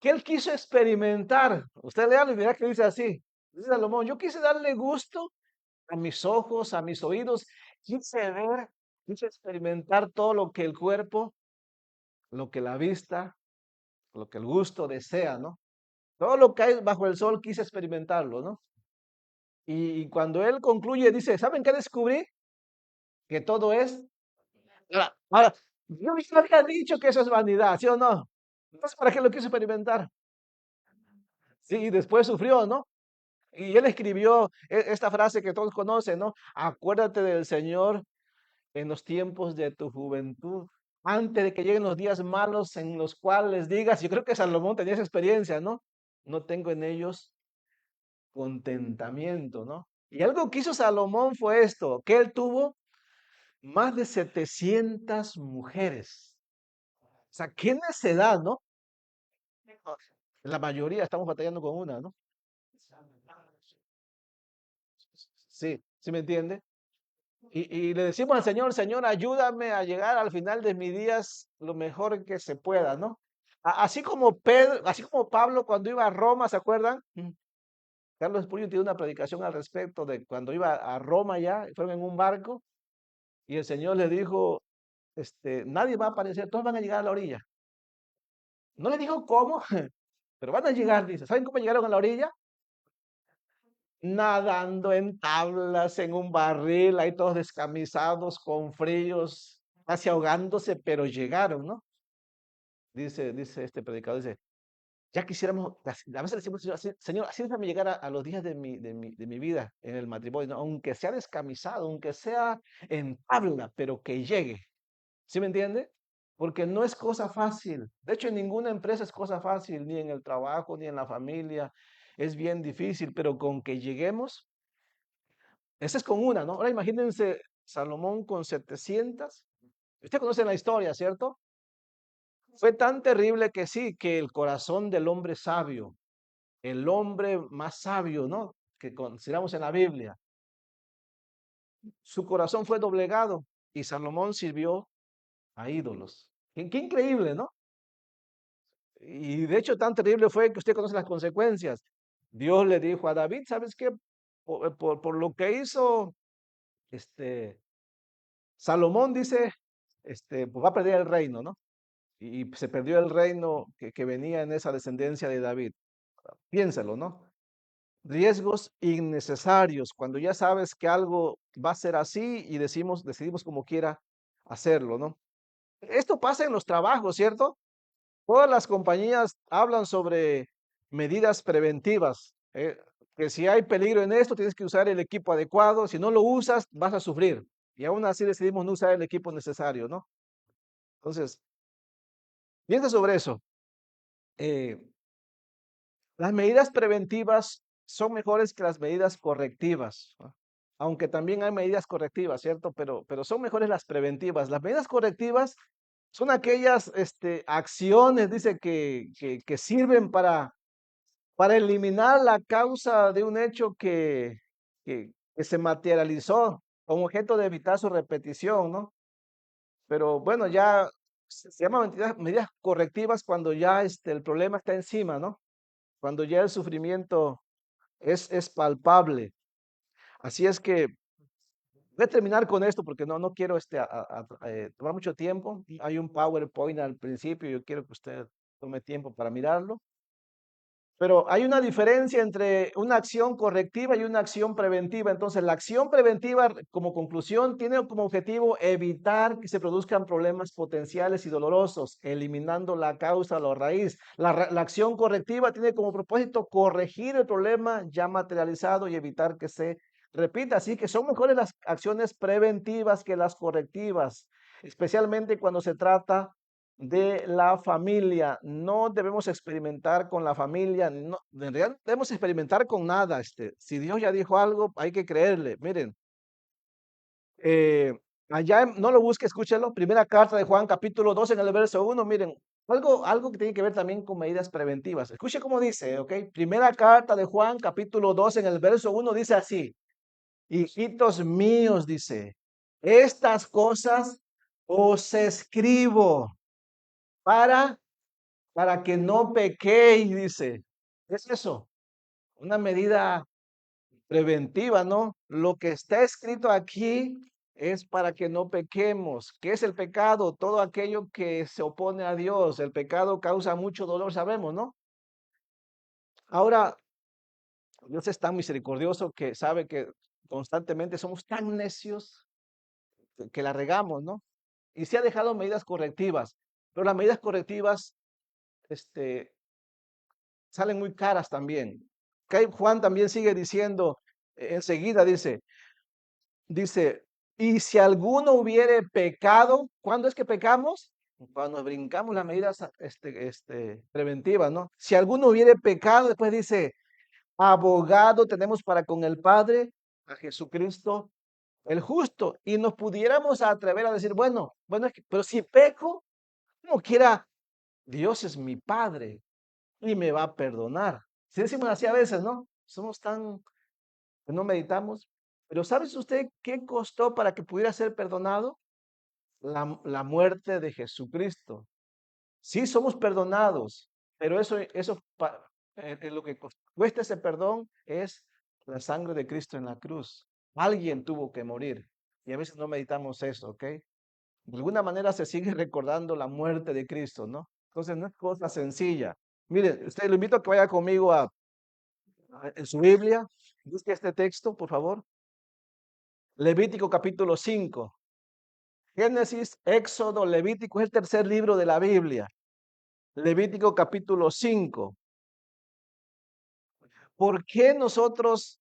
él quiso experimentar. Usted léalo y verá que dice así. Dice Salomón, yo quise darle gusto a mis ojos, a mis oídos, quise ver, quise experimentar todo lo que el cuerpo, lo que la vista, lo que el gusto desea, ¿no? Todo lo que hay bajo el sol quise experimentarlo, ¿no? Y cuando él concluye, dice, ¿saben qué descubrí? Que todo es. Ahora, yo mismo había dicho que eso es vanidad, ¿sí o no? Entonces, ¿para qué lo quiso experimentar? Sí, y después sufrió, ¿no? Y él escribió esta frase que todos conocen, ¿no? Acuérdate del Señor en los tiempos de tu juventud, antes de que lleguen los días malos en los cuales digas, yo creo que Salomón tenía esa experiencia, ¿no? No tengo en ellos contentamiento, ¿no? Y algo que hizo Salomón fue esto, que él tuvo más de 700 mujeres. O sea, qué necedad, ¿no? La mayoría estamos batallando con una, ¿no? Sí, ¿sí me entiende? Y le decimos al Señor, Señor, ayúdame a llegar al final de mis días lo mejor que se pueda, ¿no? Así como Pedro, así como Pablo cuando iba a Roma, ¿se acuerdan? Carlos Spurgeon tiene una predicación al respecto de cuando iba a Roma ya, fueron en un barco y el Señor le dijo, nadie va a aparecer, todos van a llegar a la orilla. No le dijo cómo, pero van a llegar, dice. ¿Saben cómo llegaron a la orilla? Nadando en tablas, en un barril, ahí todos descamisados, con fríos, casi ahogándose, pero llegaron, ¿no? Dice este predicador, dice, ya quisiéramos, a veces le decimos, Señor, Señor, así déjame llegar a los días de mi vida en el matrimonio, ¿no? Aunque sea descamisado, aunque sea en tabla, pero que llegue. ¿Sí me entiende? Porque no es cosa fácil. De hecho, en ninguna empresa es cosa fácil, ni en el trabajo, ni en la familia. Es bien difícil, pero con que lleguemos, esa es con una, ¿no? Ahora imagínense Salomón con 700. Usted conoce la historia, ¿cierto? Fue tan terrible que sí, que el corazón del hombre sabio, el hombre más sabio, ¿no? Que consideramos en la Biblia, su corazón fue doblegado y Salomón sirvió a ídolos. Qué increíble, ¿no? Y de hecho tan terrible fue que usted conoce las consecuencias. Dios le dijo a David, ¿sabes qué? Por lo que hizo este Salomón, dice, pues va a perder el reino, ¿no? Y se perdió el reino que venía en esa descendencia de David. Piénsalo, ¿no? Riesgos innecesarios, cuando ya sabes que algo va a ser así y decidimos como quiera hacerlo, ¿no? Esto pasa en los trabajos, ¿cierto? Todas las compañías hablan sobre medidas preventivas, que si hay peligro en esto, tienes que usar el equipo adecuado, si no lo usas, vas a sufrir. Y aún así decidimos no usar el equipo necesario, ¿no? Entonces, piensa sobre eso. Eh, las medidas preventivas son mejores que las medidas correctivas, ¿no? Aunque también hay medidas correctivas, ¿cierto? Pero son mejores las preventivas. Las medidas correctivas son aquellas acciones, dice, que sirven para eliminar la causa de un hecho que se materializó con objeto de evitar su repetición, ¿no? Pero bueno, ya se llaman medidas correctivas cuando ya el problema está encima, ¿no? Cuando ya el sufrimiento es palpable. Así es que voy a terminar con esto porque no quiero tomar mucho tiempo. Hay un PowerPoint al principio, yo quiero que usted tome tiempo para mirarlo. Pero hay una diferencia entre una acción correctiva y una acción preventiva. Entonces, la acción preventiva, como conclusión, tiene como objetivo evitar que se produzcan problemas potenciales y dolorosos, eliminando la causa o la raíz. La acción correctiva tiene como propósito corregir el problema ya materializado y evitar que se repita. Así que son mejores las acciones preventivas que las correctivas, especialmente cuando se trata de la familia. No debemos experimentar con la familia, no, en realidad no debemos experimentar con nada. Si Dios ya dijo algo, hay que creerle. Miren, eh, no lo busque, escúchelo. Primera carta de Juan, capítulo 2, en el verso 1. Miren, algo que tiene que ver también con medidas preventivas. Escuche cómo dice, ¿ok? Primera carta de Juan, capítulo 2, en el verso 1, dice así: hijitos míos, dice, estas cosas os escribo para que no pequéis, dice. Es eso, una medida preventiva, ¿no? Lo que está escrito aquí es para que no pequemos. ¿Qué es el pecado? Todo aquello que se opone a Dios. El pecado causa mucho dolor, sabemos, ¿no? Ahora, Dios es tan misericordioso que sabe que constantemente somos tan necios que la regamos, ¿no? Y se ha dejado medidas correctivas, pero las medidas correctivas, este, salen muy caras también. Juan también sigue diciendo, enseguida dice, y si alguno hubiere pecado, ¿cuándo es que pecamos? Cuando brincamos las medidas preventivas, ¿no? Si alguno hubiere pecado, después dice, abogado tenemos para con el Padre, a Jesucristo el justo. Y nos pudiéramos atrever a decir, bueno, pero si peco, como quiera, Dios es mi Padre y me va a perdonar. Si decimos así a veces, ¿no? Somos tan que no meditamos. Pero ¿sabes usted qué costó para que pudiera ser perdonado? La muerte de Jesucristo. Sí somos perdonados, pero lo que cuesta ese perdón es la sangre de Cristo en la cruz. Alguien tuvo que morir. Y a veces no meditamos eso, ¿ok? De alguna manera se sigue recordando la muerte de Cristo, ¿no? Entonces no es cosa sencilla. Mire, usted lo invito a que vaya conmigo en su Biblia. Busque este texto, por favor. Levítico capítulo 5. Génesis, Éxodo, Levítico es el tercer libro de la Biblia. Levítico capítulo 5. ¿Por qué nosotros,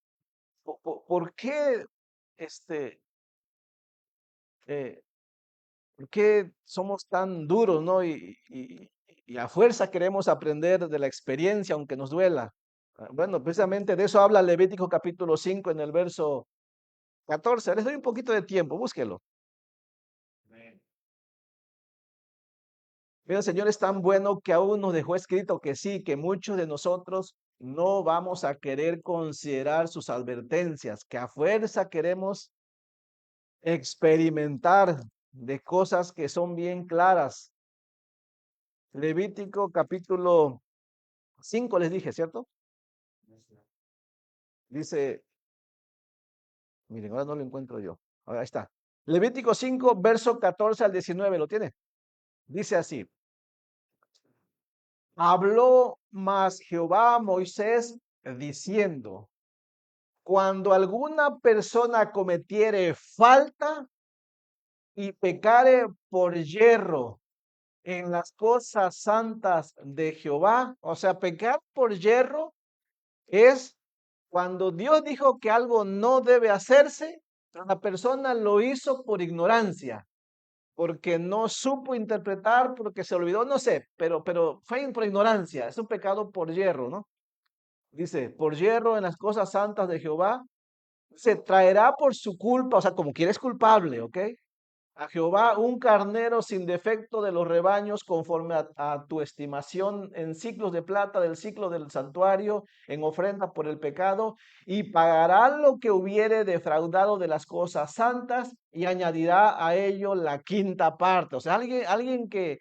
por qué, este, eh, por qué somos tan duros, ¿no? Y a fuerza queremos aprender de la experiencia, aunque nos duela. Bueno, precisamente de eso habla Levítico capítulo 5 en el verso 14. Les doy un poquito de tiempo, búsquelo. Mira, el Señor es tan bueno que aún nos dejó escrito que sí, que muchos de nosotros no vamos a querer considerar sus advertencias, que a fuerza queremos experimentar de cosas que son bien claras. Levítico capítulo 5 les dije, ¿cierto? Dice, miren, ahora no lo encuentro yo. Ahí está. Levítico 5, verso 14 al 19, ¿lo tiene? Dice así. Habló más Jehová a Moisés diciendo, cuando alguna persona cometiere falta y pecare por yerro en las cosas santas de Jehová, o sea, pecar por yerro es cuando Dios dijo que algo no debe hacerse, pero la persona lo hizo por ignorancia, porque no supo interpretar, porque se olvidó, no sé, pero fue por ignorancia, es un pecado por yerro, ¿no? Dice, por yerro en las cosas santas de Jehová, se traerá por su culpa, o sea, como quieres culpable, ¿ok? A Jehová un carnero sin defecto de los rebaños conforme a tu estimación en ciclos de plata del ciclo del santuario, en ofrenda por el pecado, y pagará lo que hubiere defraudado de las cosas santas y añadirá a ello la quinta parte. O sea, alguien que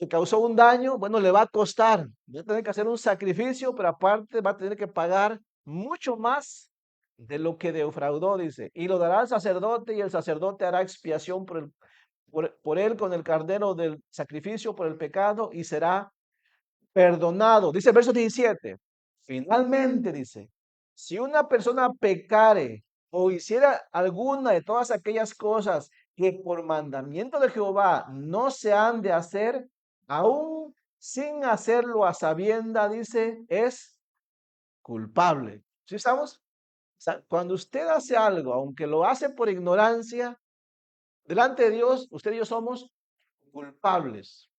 causó un daño, bueno, le va a costar, va a tener que hacer un sacrificio, pero aparte va a tener que pagar mucho más de lo que defraudó, dice, y lo dará al sacerdote y el sacerdote hará expiación por él con el carnero del sacrificio por el pecado y será perdonado. Dice el verso 17, finalmente dice, si una persona pecare o hiciera alguna de todas aquellas cosas que por mandamiento de Jehová no se han de hacer, aún sin hacerlo a sabienda, dice, es culpable. ¿Sí estamos? O sea, cuando usted hace algo, aunque lo hace por ignorancia, delante de Dios, usted y yo somos culpables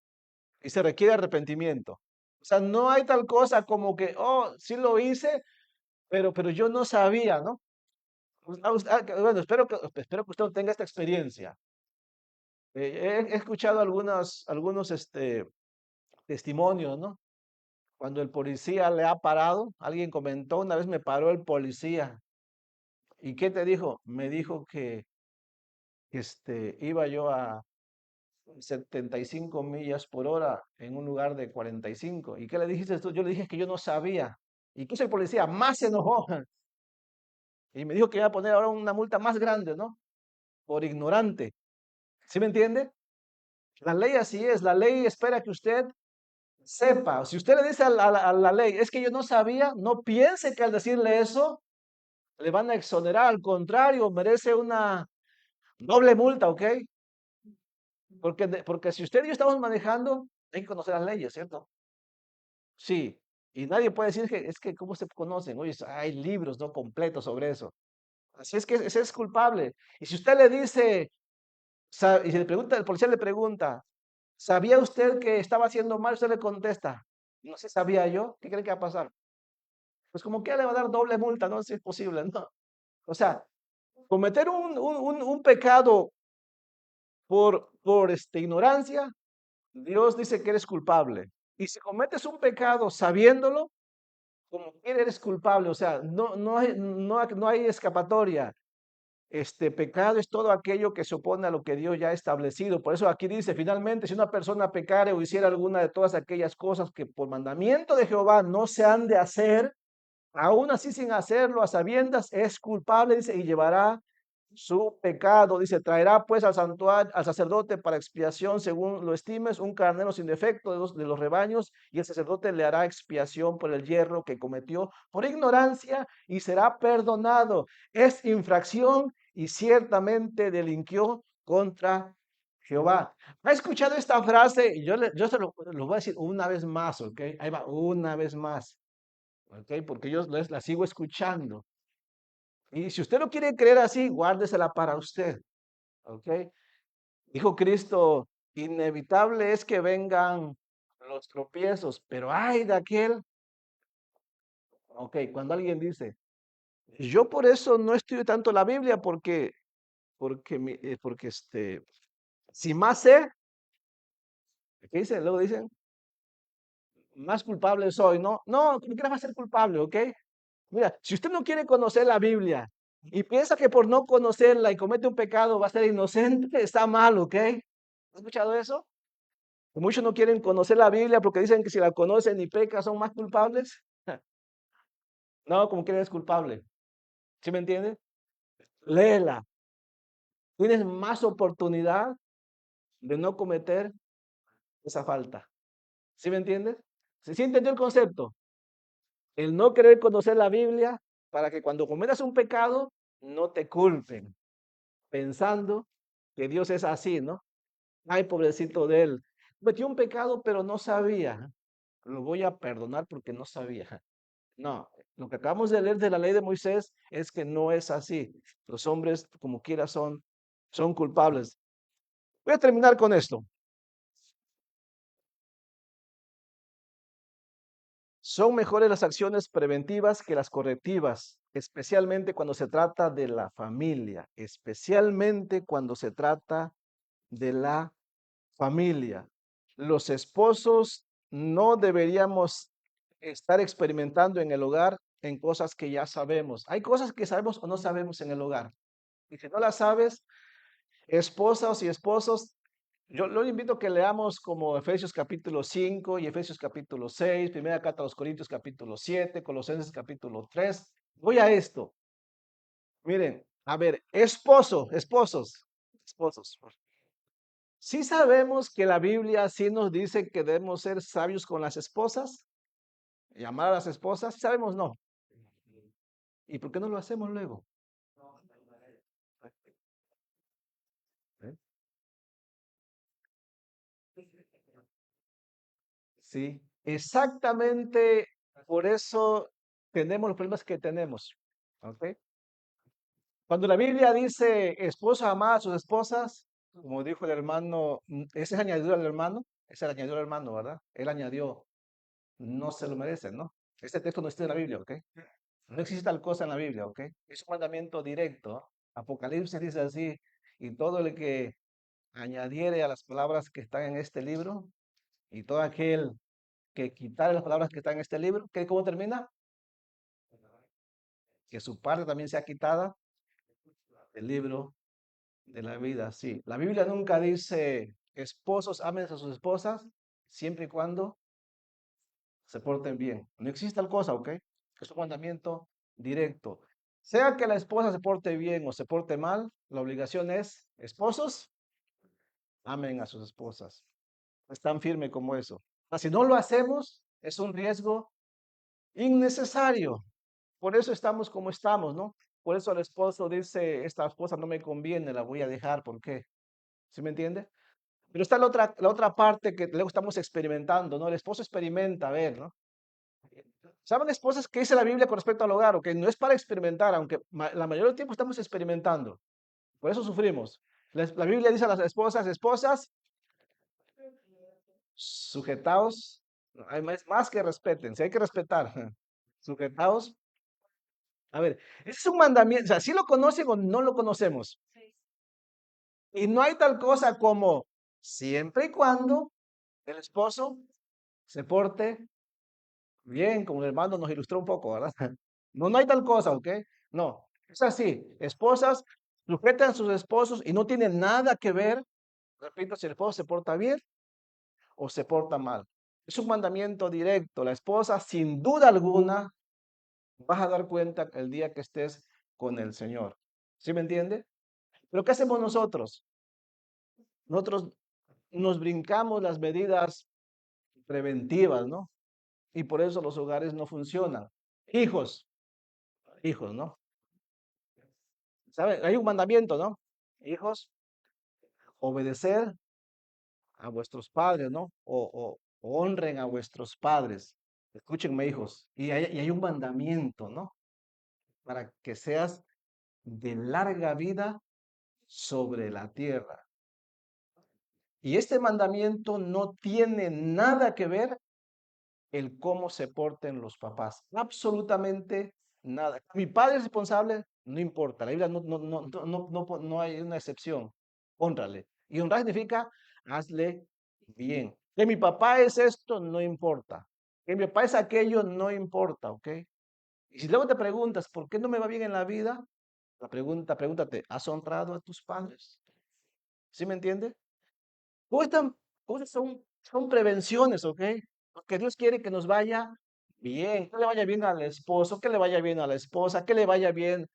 y se requiere arrepentimiento. O sea, no hay tal cosa como que, oh, sí lo hice, pero yo no sabía, ¿no? Bueno, espero que usted no tenga esta experiencia. He escuchado algunos testimonios, ¿no? Cuando el policía le ha parado, alguien comentó, una vez me paró el policía. ¿Y qué te dijo? Me dijo que iba yo a 75 millas por hora en un lugar de 45. ¿Y qué le dijiste tú? Yo le dije que yo no sabía. ¿Y qué hizo el policía? Más se enojó. Y me dijo que iba a poner ahora una multa más grande, ¿no? Por ignorante. ¿Sí me entiende? La ley así es. La ley espera que usted sepa. Si usted le dice a la ley, es que yo no sabía, no piense que al decirle eso, le van a exonerar. Al contrario, merece una doble multa, ¿ok? Porque si usted y yo estamos manejando, hay que conocer las leyes, ¿cierto? Sí. Y nadie puede decir que es que cómo se conocen. Oye, hay libros no completos sobre eso. Así es que ese es culpable. Y si usted le dice, y si le pregunta, el policía le pregunta, ¿sabía usted que estaba haciendo mal? Usted le contesta, no sé, ¿sabía yo? ¿Qué cree que va a pasar? Pues como que le va a dar doble multa, ¿no? Si es posible, ¿no? O sea, cometer un pecado por ignorancia, Dios dice que eres culpable. Y si cometes un pecado sabiéndolo, como quiera eres culpable. O sea, no hay escapatoria. Este pecado es todo aquello que se opone a lo que Dios ya ha establecido. Por eso aquí dice, finalmente, si una persona pecare o hiciera alguna de todas aquellas cosas que por mandamiento de Jehová no se han de hacer, aún así sin hacerlo a sabiendas, es culpable, dice, y llevará su pecado. Dice, traerá pues al santuario, al sacerdote para expiación, según lo estimes, un carnero sin defecto de los rebaños, y el sacerdote le hará expiación por el yerro que cometió por ignorancia y será perdonado. Es infracción y ciertamente delinquió contra Jehová. ¿Ha escuchado esta frase? Yo lo voy a decir una vez más, ¿ok? Ahí va, una vez más, ¿ok? Porque yo la sigo escuchando. Y si usted no quiere creer así, guárdesela para usted, ¿ok? Dijo Cristo, inevitable es que vengan los tropiezos, pero ay de aquel, ok, cuando alguien dice, yo por eso no estudio tanto la Biblia porque si más sé, ¿qué dicen? Luego dicen, más culpable soy, ¿no? No, ¿cómo que va a ser culpable, ok? Mira, si usted no quiere conocer la Biblia y piensa que por no conocerla y comete un pecado va a ser inocente, está mal, ¿ok? ¿Has escuchado eso? Que muchos no quieren conocer la Biblia porque dicen que si la conocen y pecan son más culpables. No, como que eres culpable. ¿Sí me entiendes? Léela. Tienes más oportunidad de no cometer esa falta. ¿Sí me entiendes? ¿Sí entendió el concepto? El no querer conocer la Biblia para que cuando cometas un pecado no te culpen, pensando que Dios es así, ¿no? Ay, pobrecito de él. Metió un pecado, pero no sabía. Lo voy a perdonar porque no sabía. No, lo que acabamos de leer de la ley de Moisés es que no es así. Los hombres, como quiera, son culpables. Voy a terminar con esto. Son mejores las acciones preventivas que las correctivas, especialmente cuando se trata de la familia, especialmente cuando se trata de la familia. Los esposos no deberíamos estar experimentando en el hogar en cosas que ya sabemos. Hay cosas que sabemos o no sabemos en el hogar. Y si no las sabes, esposas y esposos, yo lo invito a que leamos como Efesios capítulo 5 y Efesios capítulo 6, primera carta a los Corintios capítulo 7, Colosenses capítulo 3. Voy a esto. Miren, a ver, esposos. Sí sabemos que la Biblia sí nos dice que debemos ser sabios con las esposas, y amar a las esposas, ¿sí sabemos no? ¿Y por qué no lo hacemos luego? ¿Eh? Sí, exactamente por eso tenemos los problemas que tenemos. ¿Ok? Cuando la Biblia dice esposa amada a sus esposas, como dijo el hermano, ese es añadido al hermano, ese es el añadido al hermano, ¿verdad? Él añadió, no se lo merecen, ¿no? Este texto no está en la Biblia, ¿ok? No existe tal cosa en la Biblia, ¿ok? Es un mandamiento directo, ¿no? Apocalipsis dice así, y todo el que añadiere a las palabras que están en este libro, y todo aquel que quitare las palabras que están en este libro, ¿qué, cómo termina? Que su parte también sea quitada del libro de la vida, sí. La Biblia nunca dice, esposos amen a sus esposas, siempre y cuando se porten bien. No existe tal cosa, ¿ok? Es un mandamiento directo. Sea que la esposa se porte bien o se porte mal, la obligación es, esposos, amen a sus esposas. Es tan firme como eso. Si no lo hacemos, es un riesgo innecesario. Por eso estamos como estamos, ¿no? Por eso el esposo dice, esta esposa no me conviene, la voy a dejar. ¿Por qué? ¿Sí me entiende? Pero está la otra parte que luego estamos experimentando, ¿no? El esposo experimenta, a ver, ¿no? ¿Saben esposas qué dice la Biblia con respecto al hogar? Que no es para experimentar, aunque la mayoría del tiempo estamos experimentando. Por eso sufrimos. La Biblia dice a las esposas, sujetaos, no, hay más que respeten, si hay que respetar, sujetaos. A ver, ese es un mandamiento, o sea, si lo conocen o no lo conocemos. Y no hay tal cosa como siempre y cuando el esposo se porte bien, como el hermano nos ilustró un poco, ¿verdad? No, no hay tal cosa, ¿ok? No, es así. Esposas sujetan a sus esposos y no tiene nada que ver, repito, si el esposo se porta bien o se porta mal. Es un mandamiento directo. La esposa, sin duda alguna, vas a dar cuenta el día que estés con el Señor. ¿Sí me entiende? Pero ¿qué hacemos nosotros? Nosotros nos brincamos las medidas preventivas, ¿no? Y por eso los hogares no funcionan. Hijos, hijos, ¿no? ¿Saben? Hay un mandamiento, ¿no? Hijos, obedecer a vuestros padres, ¿no? O honren a vuestros padres. Escúchenme, hijos. Y hay un mandamiento, ¿no? Para que seas de larga vida sobre la tierra. Y este mandamiento no tiene nada que ver el cómo se porten los papás. Absolutamente nada. Mi padre es responsable, no importa. La Biblia no hay una excepción. Hónrale. Y honrar significa hazle bien. Que mi papá es esto, no importa. Que mi papá es aquello, no importa, ¿ok? Y si luego te preguntas, ¿por qué no me va bien en la vida? Pregúntate, ¿has honrado a tus padres? ¿Sí me entiendes? Todas estas cosas son prevenciones, ¿ok? Porque Dios quiere que nos vaya bien, que le vaya bien al esposo, que le vaya bien a la esposa, que le vaya bien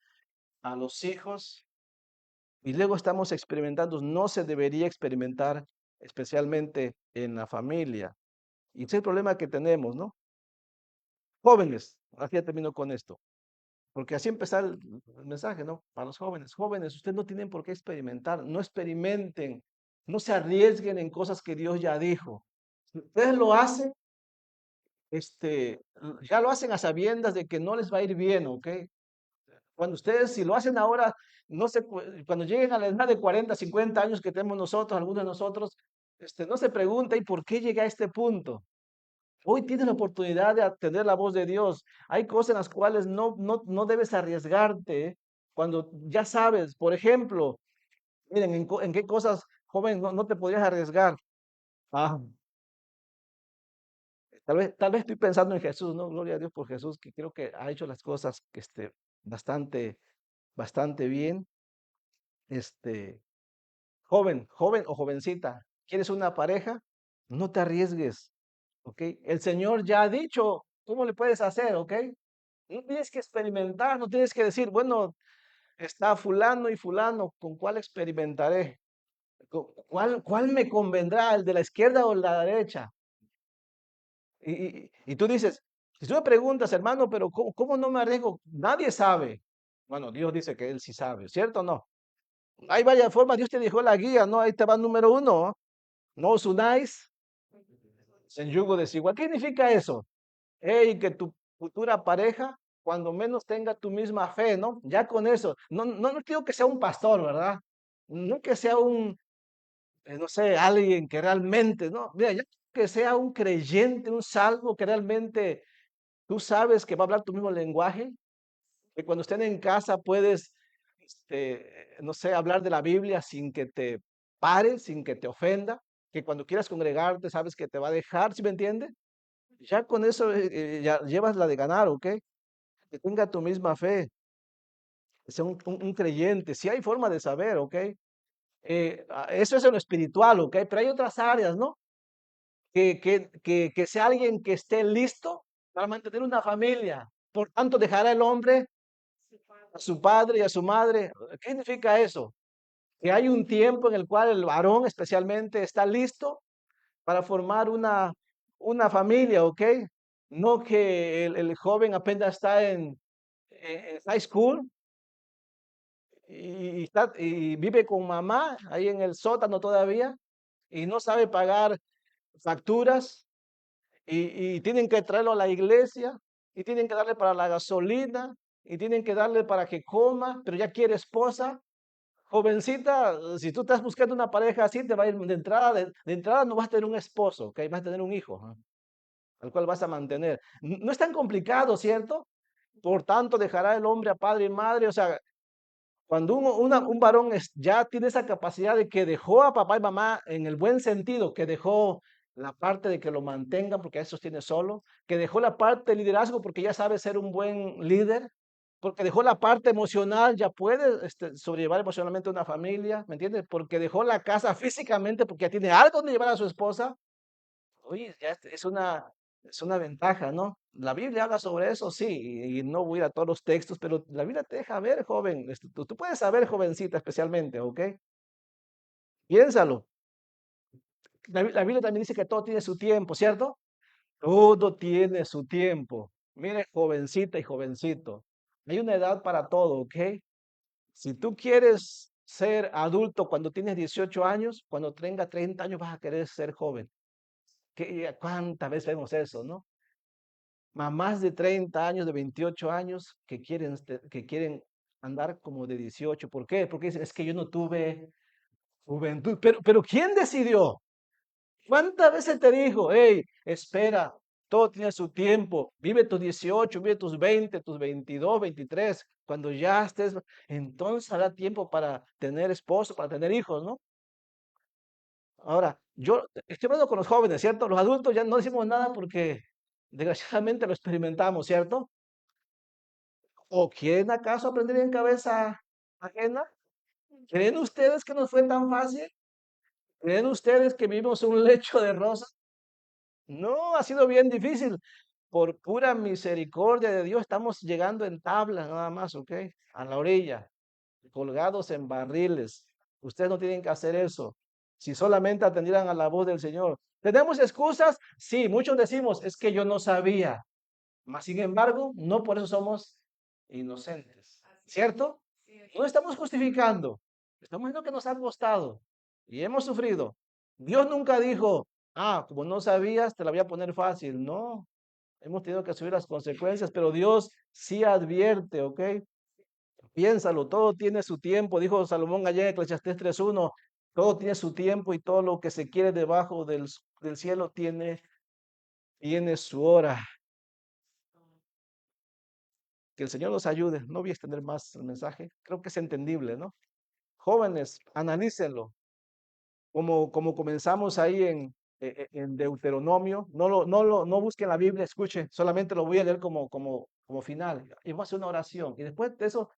a los hijos. Y luego estamos experimentando, no se debería experimentar, especialmente en la familia. Y ese es el problema que tenemos, ¿no? Jóvenes, así ya termino con esto, porque así empezar el mensaje, ¿no? Para los jóvenes, jóvenes, ustedes no tienen por qué experimentar, no experimenten, no se arriesguen en cosas que Dios ya dijo. Si ustedes lo hacen, ya lo hacen a sabiendas de que no les va a ir bien, ¿ok? Cuando ustedes, si lo hacen ahora, no se, cuando lleguen a la edad de 40, 50 años que tenemos nosotros, algunos de nosotros, no se pregunta, ¿y por qué llegué a este punto? Hoy tienes la oportunidad de atender la voz de Dios. Hay cosas en las cuales no debes arriesgarte, ¿eh? Cuando ya sabes, por ejemplo, miren, en qué cosas, joven, no te podrías arriesgar. Ah, tal vez estoy pensando en Jesús, ¿no? Gloria a Dios por Jesús, que creo que ha hecho las cosas bastante, bastante bien. Este, joven o jovencita, ¿quieres una pareja? No te arriesgues, ¿ok? El Señor ya ha dicho cómo le puedes hacer, ¿ok? No tienes que experimentar, no tienes que decir, bueno, está fulano y fulano, ¿con cuál experimentaré? ¿Cuál me convendrá, el de la izquierda o la derecha? Y tú dices, si tú me preguntas, hermano, pero ¿cómo no me arriesgo? Nadie sabe. Bueno, Dios dice que Él sí sabe, ¿cierto o no? Hay varias formas, Dios te dejó la guía, ¿no? Ahí te va número uno, ¿no? No os unáis en yugo desigual. ¿Qué significa eso? Hey, que tu futura pareja, cuando menos tenga tu misma fe, ¿no? Ya con eso, no quiero que sea un pastor, ¿verdad? No que sea no sé, alguien que realmente, no, mira, ya que sea un creyente, un salvo que realmente tú sabes que va a hablar tu mismo lenguaje, que cuando estén en casa puedes, no sé, hablar de la Biblia sin que te pare, sin que te ofenda, que cuando quieras congregarte sabes que te va a dejar, ¿sí me entiendes? Ya con eso ya llevas la de ganar, ¿ok? Que tenga tu misma fe, que sea un creyente. Si hay forma de saber, ¿ok? Eso es en lo espiritual, ¿ok? Pero hay otras áreas, ¿no? Que sea alguien que esté listo para mantener una familia. Por tanto, dejará el hombre a su padre y a su madre. ¿Qué significa eso? Que hay un tiempo en el cual el varón especialmente está listo para formar una familia, ¿ok? No que el joven apenas está en high school y vive con mamá ahí en el sótano todavía y no sabe pagar facturas y tienen que traerlo a la iglesia y tienen que darle para la gasolina y tienen que darle para que coma, pero ya quiere esposa. Jovencita, si tú estás buscando una pareja así, te va a ir de entrada no vas a tener un esposo, ¿ok? Vas a tener un hijo, ¿ah? Al cual vas a mantener. No es tan complicado, ¿cierto? Por tanto, dejará el hombre a padre y madre. O sea, cuando un varón ya tiene esa capacidad de que dejó a papá y mamá en el buen sentido, que dejó la parte de que lo mantengan porque a esos tiene solo, que dejó la parte de liderazgo porque ya sabe ser un buen líder, porque dejó la parte emocional, ya puede sobrellevar emocionalmente una familia, ¿me entiendes? Porque dejó la casa físicamente porque ya tiene algo donde llevar a su esposa. Oye, ya es una Es una ventaja, ¿no? La Biblia habla sobre eso, sí, y no voy a ir a todos los textos, pero la Biblia te deja ver, joven. Tú puedes saber, jovencita, especialmente, ¿ok? Piénsalo. La Biblia también dice que todo tiene su tiempo, ¿cierto? Todo tiene su tiempo. Mire, jovencita y jovencito, hay una edad para todo, ¿ok? Si tú quieres ser adulto cuando tienes 18 años, cuando tenga 30 años vas a querer ser joven. ¿Cuántas veces vemos eso, no? Mamás de 30 años, de 28 años, que quieren andar como de 18. ¿Por qué? Porque dicen, es que yo no tuve juventud. Pero ¿quién decidió? ¿Cuántas veces te dijo, hey, espera, todo tiene su tiempo, vive tus 18, vive tus 20, tus 22, 23, cuando ya estés, entonces hará tiempo para tener esposo, para tener hijos, ¿no? Ahora, yo estoy hablando con los jóvenes, ¿cierto? Los adultos ya no decimos nada porque desgraciadamente lo experimentamos, ¿cierto? ¿O quieren acaso aprender en cabeza ajena? ¿Creen ustedes que nos fue tan fácil? ¿Creen ustedes que vivimos un lecho de rosas? No, ha sido bien difícil. Por pura misericordia de Dios, estamos llegando en tablas nada más, ¿ok? A la orilla, colgados en barriles. Ustedes no tienen que hacer eso. Si solamente atendieran a la voz del Señor. ¿Tenemos excusas? Sí, muchos decimos, es que yo no sabía. Mas, sin embargo, no por eso somos inocentes. ¿Cierto? No estamos justificando. Estamos diciendo que nos ha costado y hemos sufrido. Dios nunca dijo, como no sabías, te la voy a poner fácil. No, hemos tenido que subir las consecuencias, pero Dios sí advierte, ¿ok? Piénsalo, todo tiene su tiempo, dijo Salomón allá en Eclesiastés 3:1, todo tiene su tiempo y todo lo que se quiere debajo del cielo tiene su hora. Que el Señor nos ayude. No voy a extender más el mensaje. Creo que es entendible, ¿no? Jóvenes, analícenlo. Como comenzamos ahí en Deuteronomio, no busquen la Biblia, escuchen, solamente lo voy a leer como final. Y vamos a hacer una oración. Y después de eso,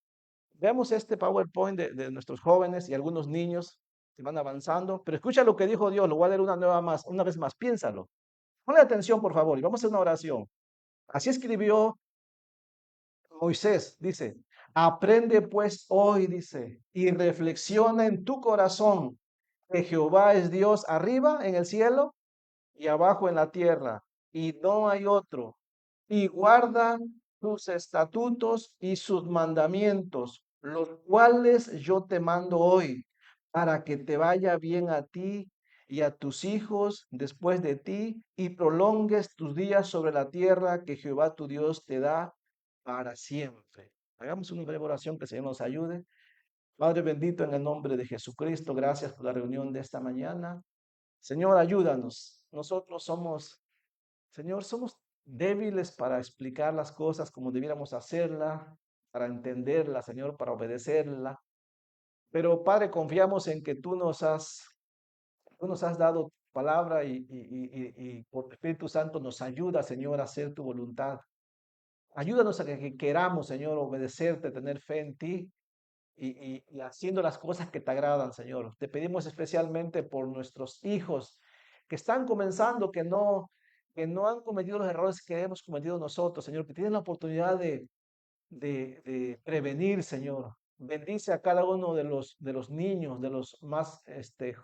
veamos este PowerPoint de nuestros jóvenes y algunos niños que van avanzando. Pero escucha lo que dijo Dios, lo voy a leer una vez más, piénsalo. Ponle atención, por favor, y vamos a hacer una oración. Así escribió Moisés, dice, aprende pues hoy, dice, y reflexiona en tu corazón que Jehová es Dios arriba en el cielo y abajo en la tierra, y no hay otro. Y guarda sus estatutos y sus mandamientos, los cuales yo te mando hoy, para que te vaya bien a ti y a tus hijos después de ti, y prolongues tus días sobre la tierra que Jehová tu Dios te da para siempre. Hagamos una breve oración que el Señor nos ayude. Padre bendito, en el nombre de Jesucristo, gracias por la reunión de esta mañana. Señor, ayúdanos. Nosotros Señor, somos débiles para explicar las cosas como debiéramos hacerla, para entenderla, Señor, para obedecerla. Pero Padre, confiamos en que tú nos has dado palabra y por tu Espíritu Santo nos ayuda, Señor, a hacer tu voluntad. Ayúdanos a que queramos, Señor, obedecerte, tener fe en ti y haciendo las cosas que te agradan, Señor. Te pedimos especialmente por nuestros hijos que están comenzando, que no han cometido los errores que hemos cometido nosotros, Señor, que tienen la oportunidad de prevenir, Señor. Bendice a cada uno de los niños, de los más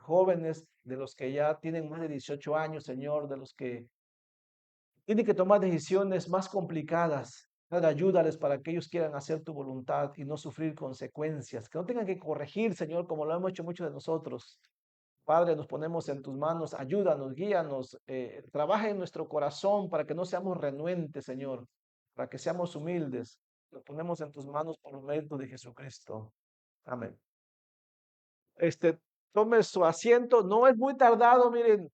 jóvenes, de los que ya tienen más de 18 años, Señor, de los que tienen que tomar decisiones más complicadas. Padre, ayúdales para que ellos quieran hacer tu voluntad y no sufrir consecuencias, que no tengan que corregir, Señor, como lo hemos hecho muchos de nosotros. Padre, nos ponemos en tus manos, ayúdanos, guíanos, trabaja en nuestro corazón para que no seamos renuentes, Señor, para que seamos humildes. Lo ponemos en tus manos por el mérito de Jesucristo. Amén. Tome su asiento, no es muy tardado, miren,